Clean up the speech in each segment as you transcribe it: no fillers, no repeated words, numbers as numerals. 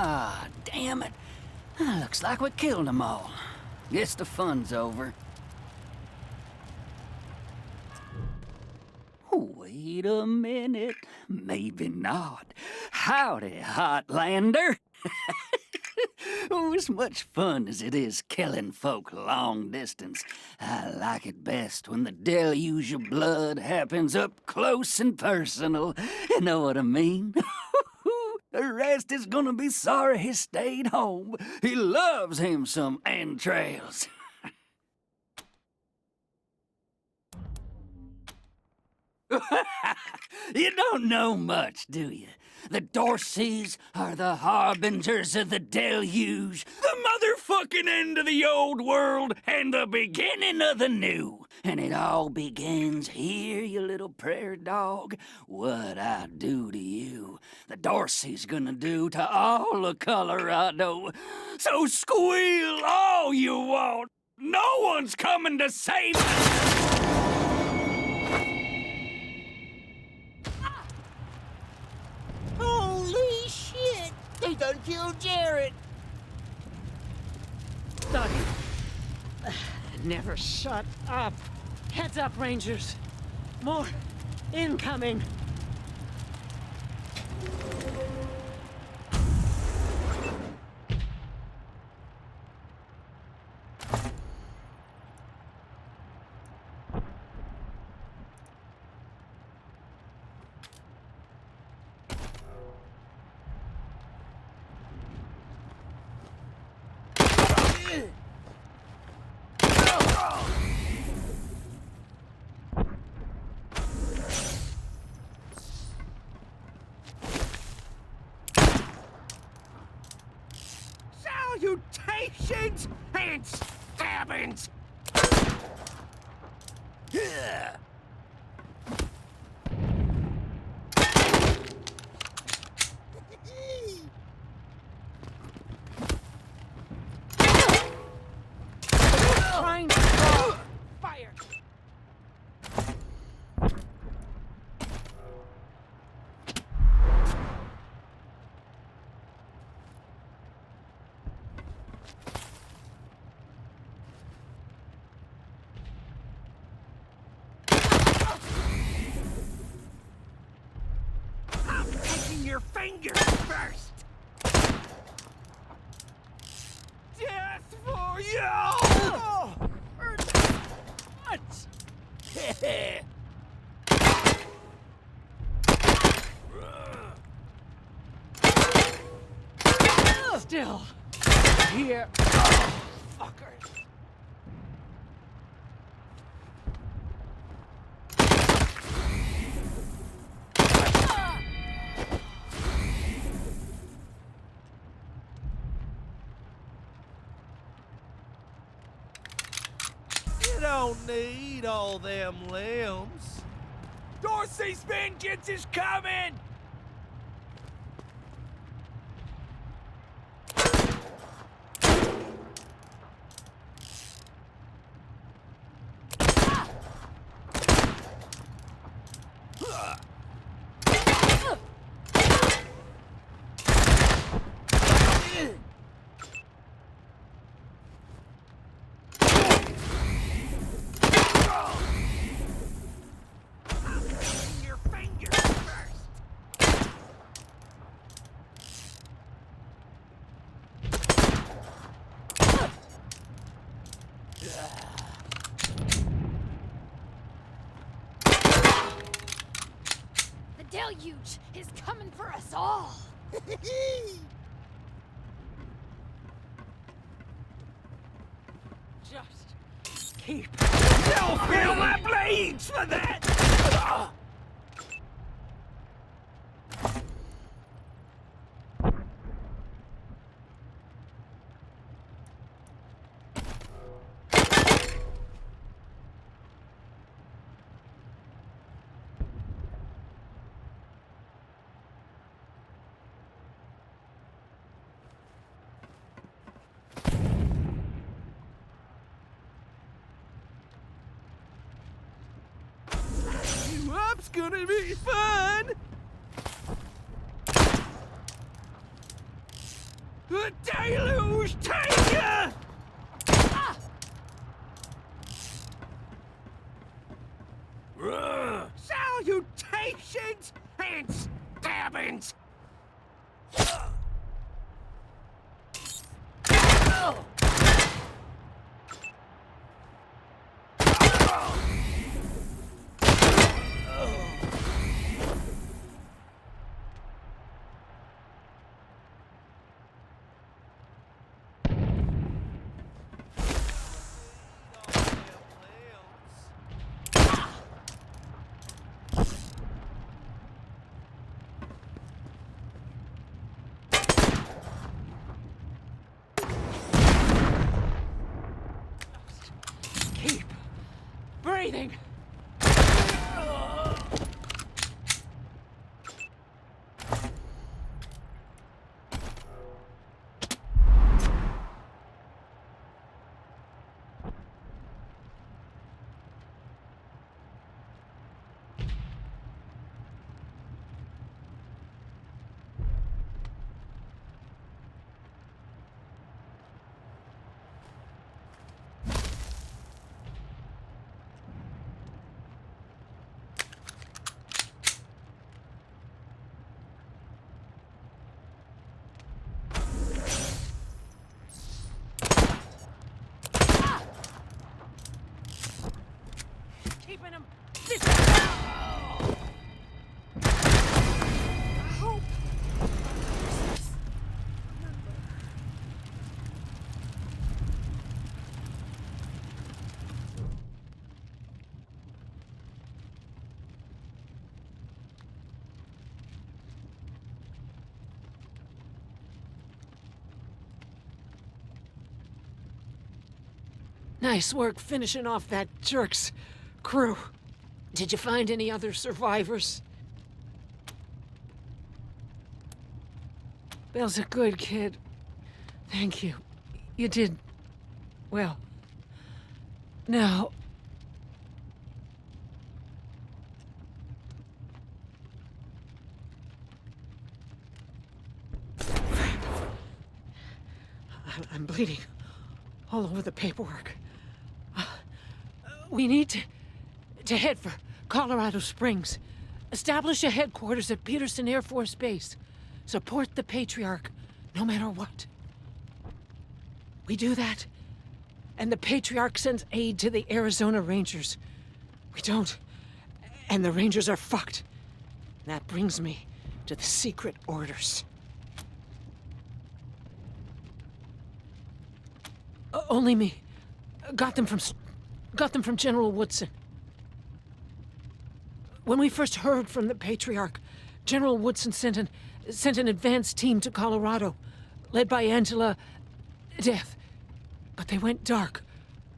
Ah, damn it. Looks like we killed them all. Guess the fun's over. Wait a minute. Maybe not. Howdy, Hotlander. Oh, as much fun as it is killing folk long distance, I like it best when the deluge of blood happens up close and personal. You know what I mean? The rest is gonna be sorry he stayed home. He loves him some entrails. You don't know much, do you? The Dorseys are the harbingers of the deluge, the motherfucking end of the old world and the beginning of the new. And it all begins here, you little prairie dog. What I do to you, the Dorsey's gonna do to all of Colorado. So squeal all you want. No one's coming to save us. Holy shit! They done killed Jared! Study. Never shut up. Heads up, Rangers. More incoming. Salutations and stabbings! Yeah. Trying to draw fire. I'm taking your fingers first! Death for you! Oh, what? Still here. Fuckers. You don't need all them limbs. Dorsey's vengeance is coming! Your fingers first! The deluge is coming for us all! Just keep. You'll feel my blades for that! Up's gonna be fun! The deluge take ya! Salutations and stabbings! Keep breathing. Keeping him. I hope. Nice work finishing off that jerk's crew. Did you find any other survivors? Bill's a good kid. Thank you. You did well. Now, I'm bleeding all over the paperwork. We need to head for Colorado Springs. Establish a headquarters at Peterson Air Force Base. Support the Patriarch, no matter what. We do that, and the Patriarch sends aid to the Arizona Rangers. We don't, and the Rangers are fucked. That brings me to the secret orders. Only me. Got them from General Woodson. When we first heard from the Patriarch, General Woodson sent an advance team to Colorado, led by Angela Death. But they went dark.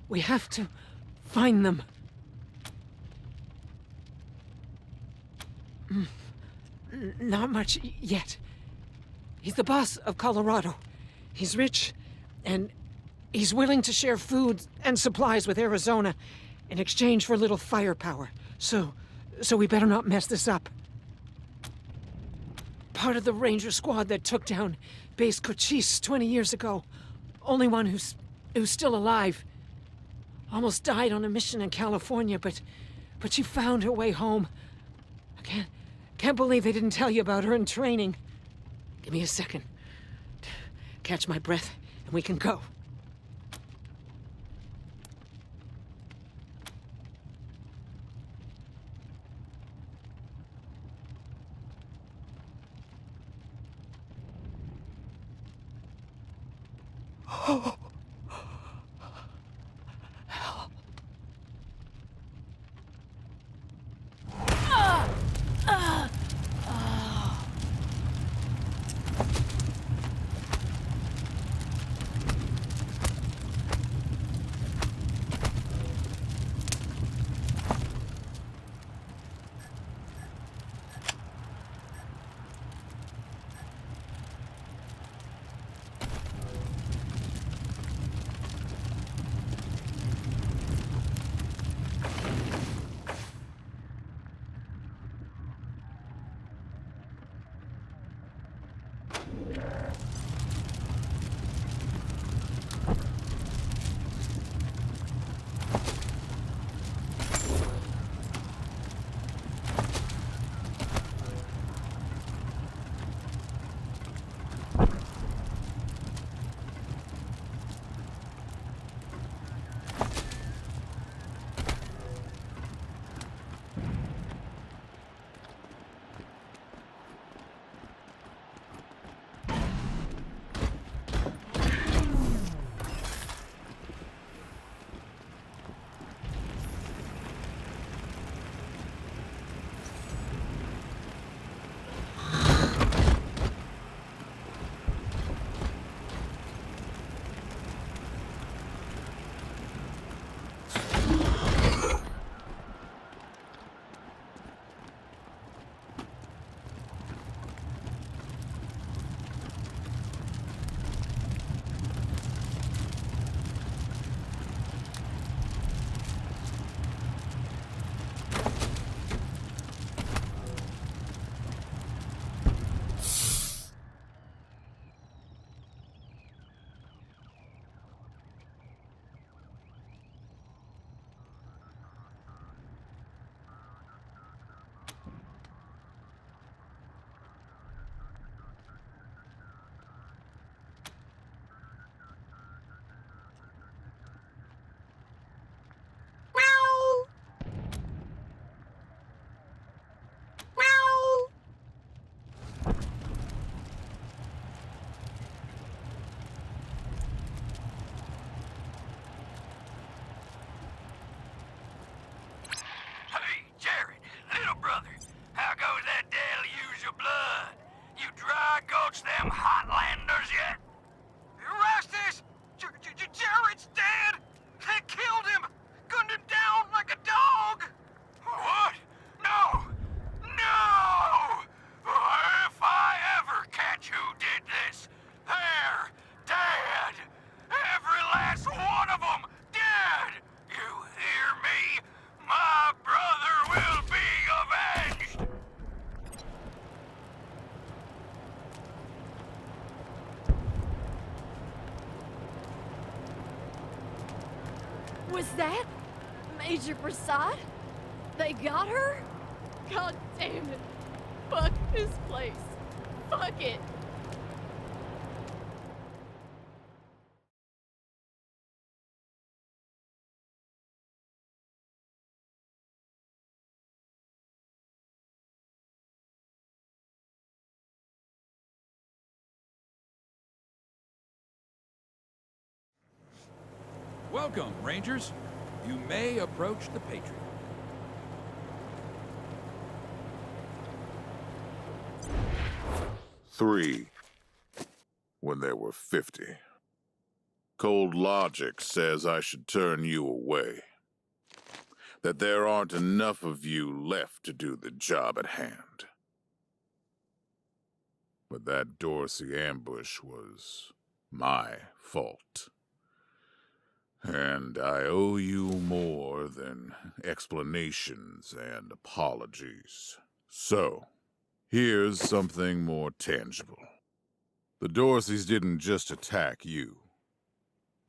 We have to find them. Not much yet. He's the boss of Colorado. He's rich, and he's willing to share food and supplies with Arizona in exchange for a little firepower. So we better not mess this up. Part of the Ranger squad that took down Base Cochise 20 years ago. Only one who's still alive. Almost died on a mission in California, but she found her way home. I can't believe they didn't tell you about her in training. Give me a second. Catch my breath, and we can go. Was that Major Prasad? They got her? God damn it. Fuck this place. Fuck it. Welcome, Rangers. You may approach the Patriot. Three, when there were 50. Cold logic says I should turn you away. That there aren't enough of you left to do the job at hand. But that Dorsey ambush was my fault. And I owe you more than explanations and apologies. So, here's something more tangible. The Dorseys didn't just attack you.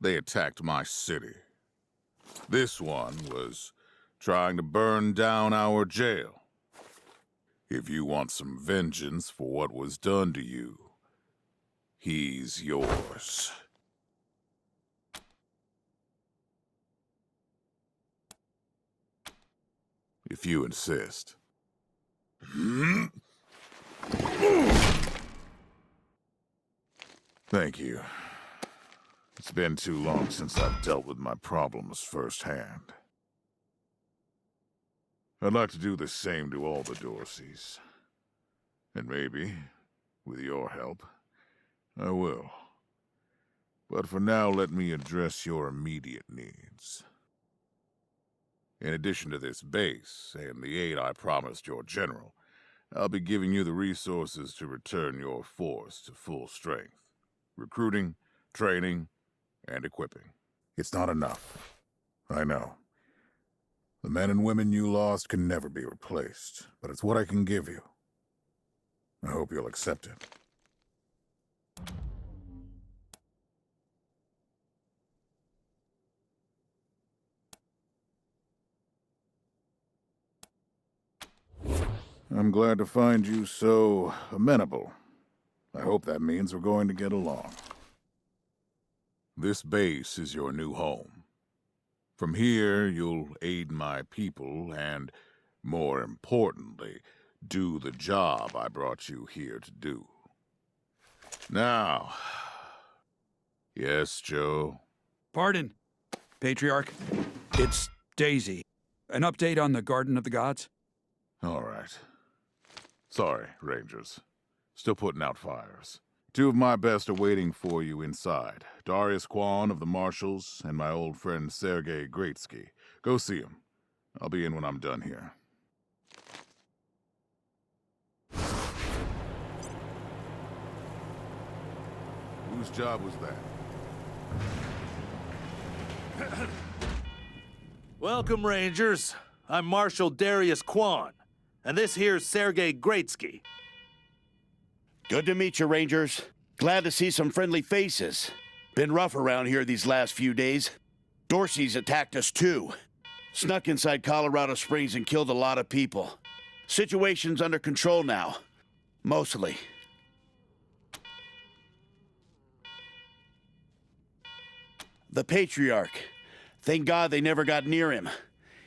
They attacked my city. This one was trying to burn down our jail. If you want some vengeance for what was done to you, he's yours. If you insist. Thank you. It's been too long since I've dealt with my problems firsthand. I'd like to do the same to all the Dorseys. And maybe, with your help, I will. But for now, let me address your immediate needs. In addition to this base, and the aid I promised your general, I'll be giving you the resources to return your force to full strength. Recruiting, training, and equipping. It's not enough. I know. The men and women you lost can never be replaced, but it's what I can give you. I hope you'll accept it. I'm glad to find you so amenable. I hope that means we're going to get along. This base is your new home. From here, you'll aid my people and, more importantly, do the job I brought you here to do. Now... Yes, Joe? Pardon, Patriarch. It's Daisy. An update on the Garden of the Gods? All right. Sorry, Rangers. Still putting out fires. Two of my best are waiting for you inside. Darius Kwan of the Marshals and my old friend Sergei Greatsky. Go see him. I'll be in when I'm done here. Whose job was that? Welcome, Rangers. I'm Marshal Darius Kwan, and this here's Sergei Greatsky. Good to meet you, Rangers. Glad to see some friendly faces. Been rough around here these last few days. Dorsey's attacked us too. Snuck inside Colorado Springs and killed a lot of people. Situation's under control now. Mostly. The Patriarch. Thank God they never got near him.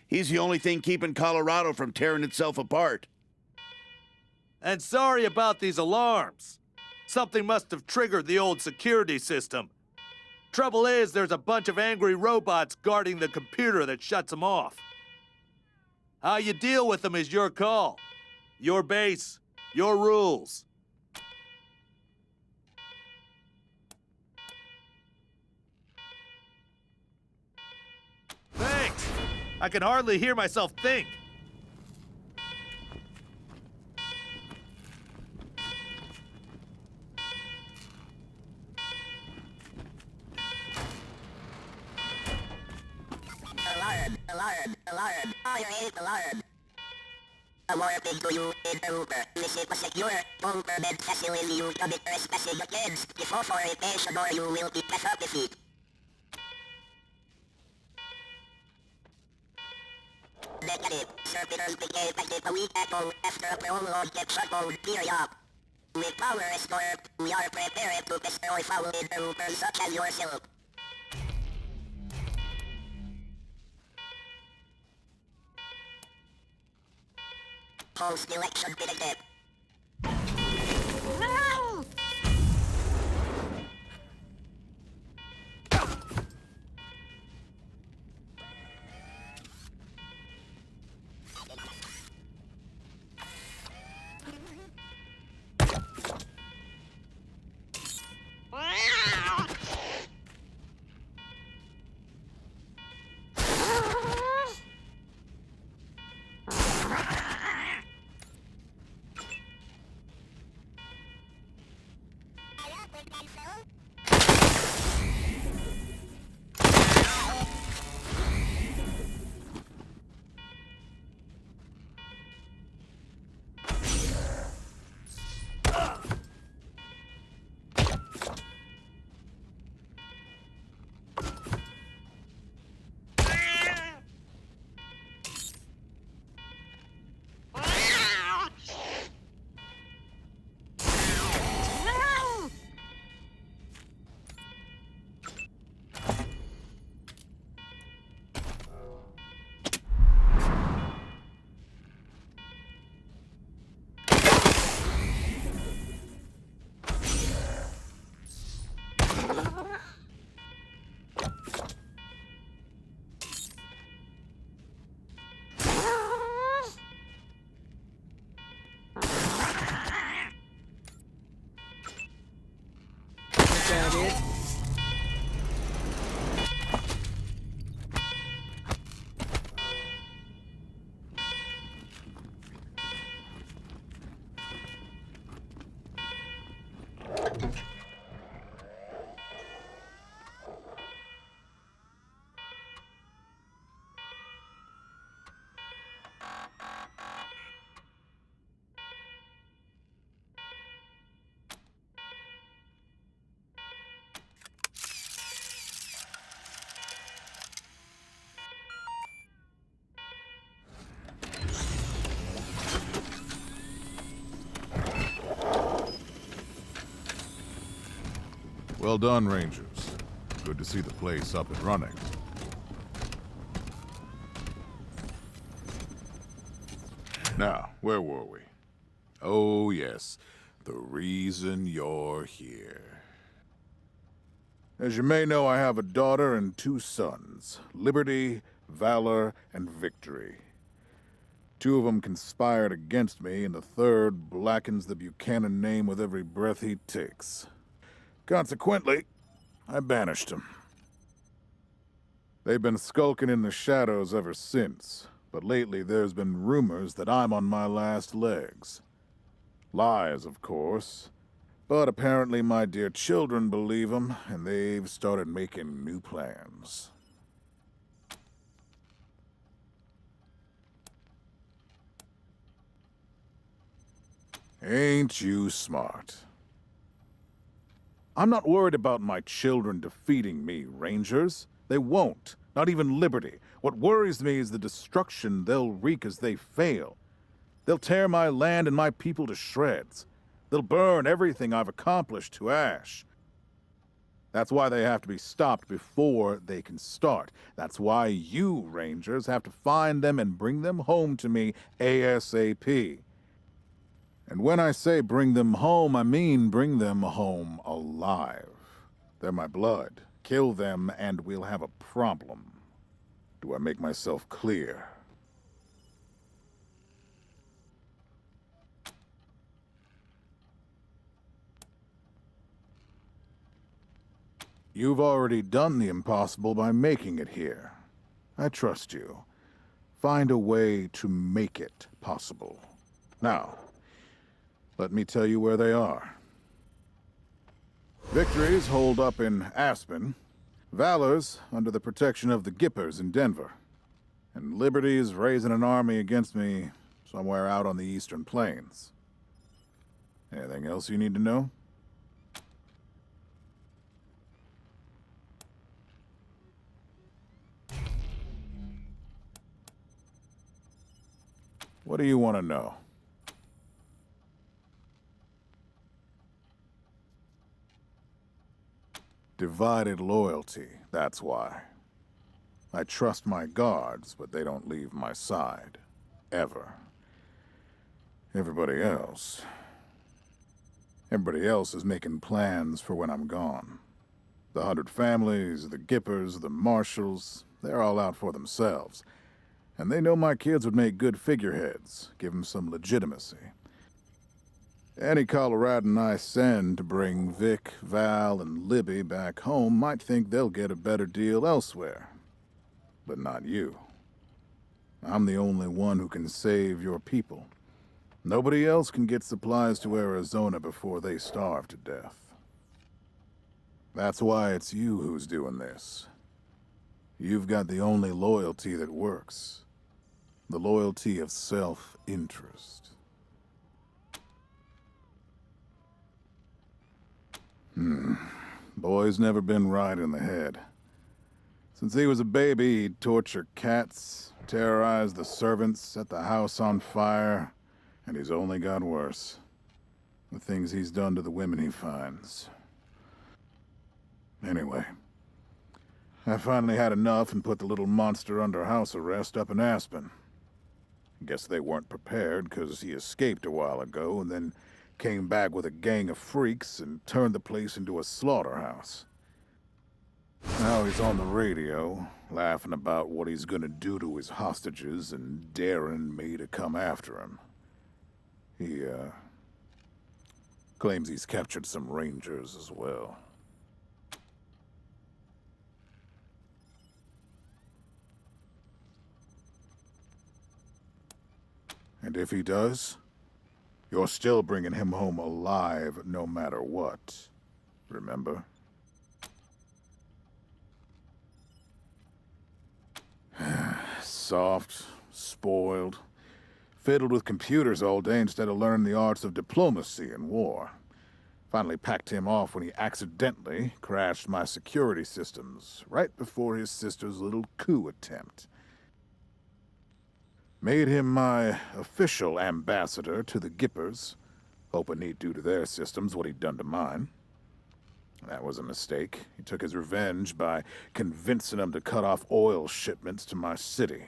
He's the only thing keeping Colorado from tearing itself apart. And sorry about these alarms. Something must have triggered the old security system. Trouble is, there's a bunch of angry robots guarding the computer that shuts them off. How you deal with them is your call. Your base, your rules. Thanks. I can hardly hear myself think. Alarm. Fire is alarm. A warning to you is over. This is a secure bunker bed facility you commit trespassing against. Before formation or you will be decapited. Negative. Servitors began a week ago after a prolonged shutdown period. With power restored, we are prepared to destroy foul interlopers such as yourself. Post-election benefit. Well done, Rangers. Good to see the place up and running. Now, where were we? Oh, yes. The reason you're here. As you may know, I have a daughter and 2 sons. Liberty, Valor, and Victory. 2 of them conspired against me, and the 3rd blackens the Buchanan name with every breath he takes. Consequently, I banished him. They've been skulking in the shadows ever since, but lately there's been rumors that I'm on my last legs. Lies, of course, but apparently my dear children believe them, and they've started making new plans. Ain't you smart? I'm not worried about my children defeating me, Rangers. They won't. Not even Liberty. What worries me is the destruction they'll wreak as they fail. They'll tear my land and my people to shreds. They'll burn everything I've accomplished to ash. That's why they have to be stopped before they can start. That's why you, Rangers, have to find them and bring them home to me ASAP. And when I say bring them home, I mean bring them home alive. They're my blood. Kill them and we'll have a problem. Do I make myself clear? You've already done the impossible by making it here. I trust you. Find a way to make it possible. Now, let me tell you where they are. Victory's holed up in Aspen. Valor's under the protection of the Gippers in Denver. And Liberty is raising an army against me somewhere out on the Eastern Plains. Anything else you need to know? What do you want to know? Divided loyalty, that's why. I trust my guards, but they don't leave my side. Ever. Everybody else is making plans for when I'm gone. The 100 families, the Gippers, the Marshals, they're all out for themselves. And they know my kids would make good figureheads, give them some legitimacy. Any Coloradan I send to bring Vic, Val, and Libby back home might think they'll get a better deal elsewhere. But not you. I'm the only one who can save your people. Nobody else can get supplies to Arizona before they starve to death. That's why it's you who's doing this. You've got the only loyalty that works. The loyalty of self-interest. Boy's never been right in the head. Since he was a baby, he'd torture cats, terrorize the servants, set the house on fire, and he's only got worse. The things he's done to the women he finds. Anyway, I finally had enough and put the little monster under house arrest up in Aspen. Guess they weren't prepared, 'cause he escaped a while ago and then came back with a gang of freaks and turned the place into a slaughterhouse. Now he's on the radio, laughing about what he's gonna do to his hostages and daring me to come after him. He, claims he's captured some rangers as well. And if he does, you're still bringing him home alive no matter what. Remember? Soft, spoiled, fiddled with computers all day instead of learning the arts of diplomacy and war. Finally packed him off when he accidentally crashed my security systems right before his sister's little coup attempt. Made him my official ambassador to the Gippers, hoping he'd do to their systems what he'd done to mine. That was a mistake. He took his revenge by convincing them to cut off oil shipments to my city.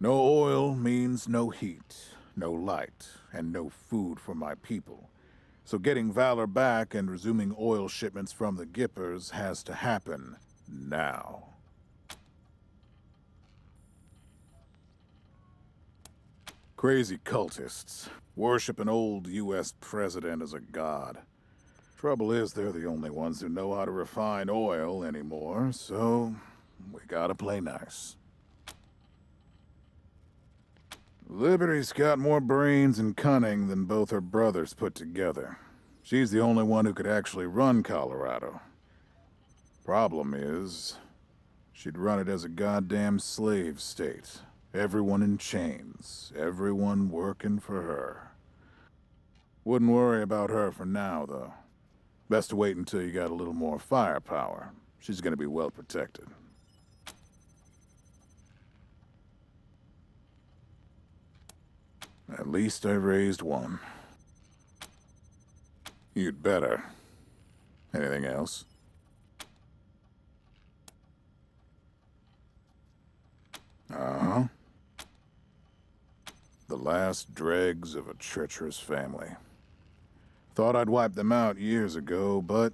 No oil means no heat, no light, and no food for my people. So getting Valor back and resuming oil shipments from the Gippers has to happen now. Crazy cultists, worship an old U.S. president as a god. Trouble is, they're the only ones who know how to refine oil anymore, so we gotta play nice. Liberty's got more brains and cunning than both her brothers put together. She's the only one who could actually run Colorado. Problem is, she'd run it as a goddamn slave state. Everyone in chains, everyone working for her. Wouldn't worry about her for now, though. Best to wait until you got a little more firepower. She's gonna be well protected. At least I raised one. You'd better. Anything else? Uh-huh. The last dregs of a treacherous family. Thought I'd wiped them out years ago, but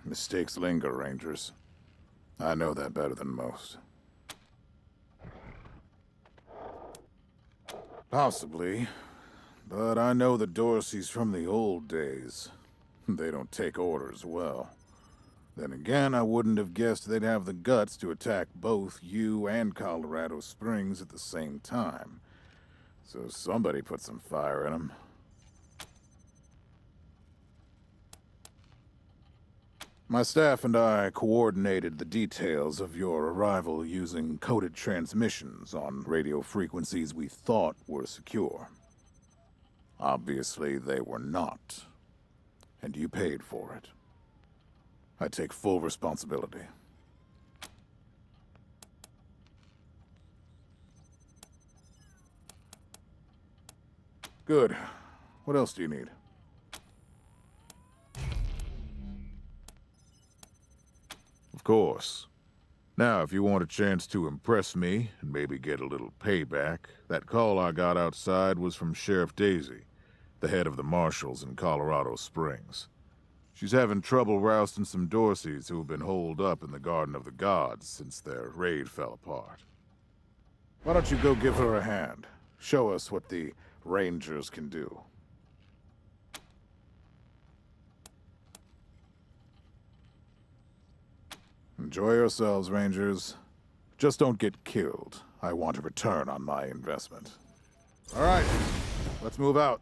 mistakes linger, Rangers. I know that better than most. Possibly, but I know the Dorseys from the old days. They don't take orders well. Then again, I wouldn't have guessed they'd have the guts to attack both you and Colorado Springs at the same time. So somebody put some fire in them. My staff and I coordinated the details of your arrival using coded transmissions on radio frequencies we thought were secure. Obviously, they were not. And you paid for it. I take full responsibility. Good. What else do you need? Of course. Now, if you want a chance to impress me and maybe get a little payback, that call I got outside was from Sheriff Daisy, the head of the marshals in Colorado Springs. She's having trouble rousting some Dorseys who have been holed up in the Garden of the Gods since their raid fell apart. Why don't you go give her a hand? Show us what the Rangers can do. Enjoy yourselves, Rangers. Just don't get killed. I want a return on my investment. All right, let's move out.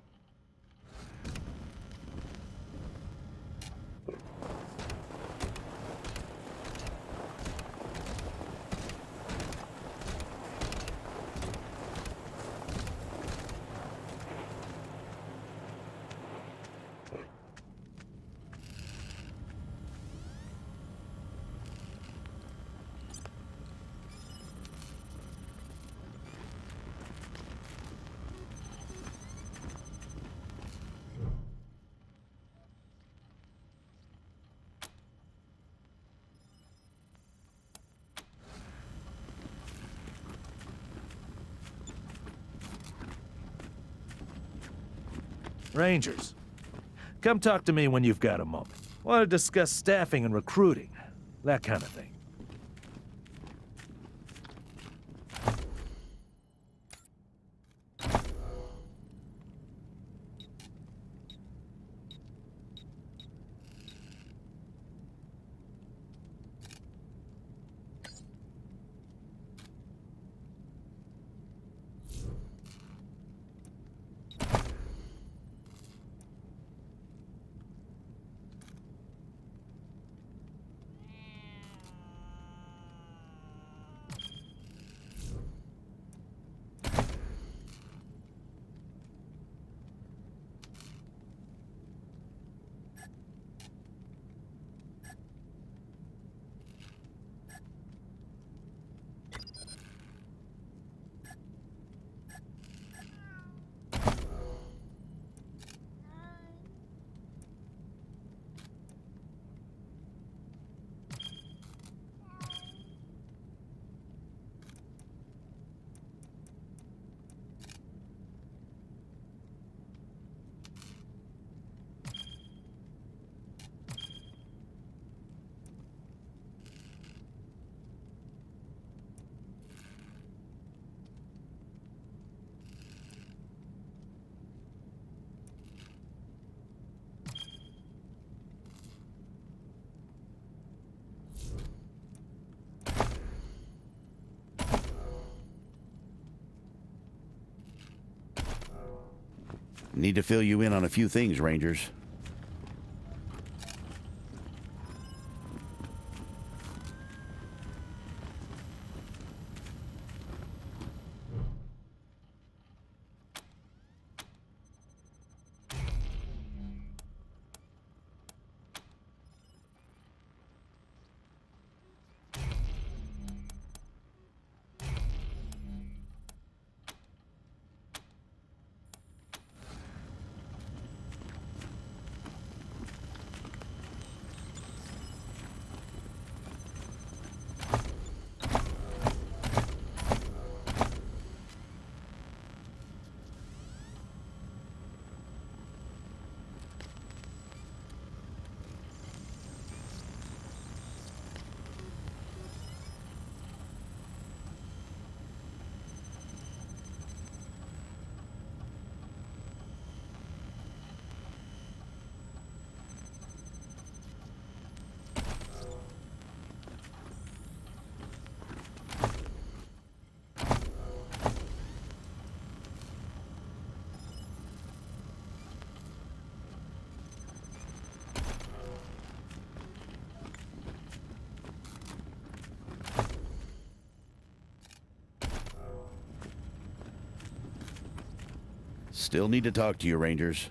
Rangers, come talk to me when you've got a moment. Want to discuss staffing and recruiting, that kind of thing. Need to fill you in on a few things, Rangers. Still need to talk to you, Rangers.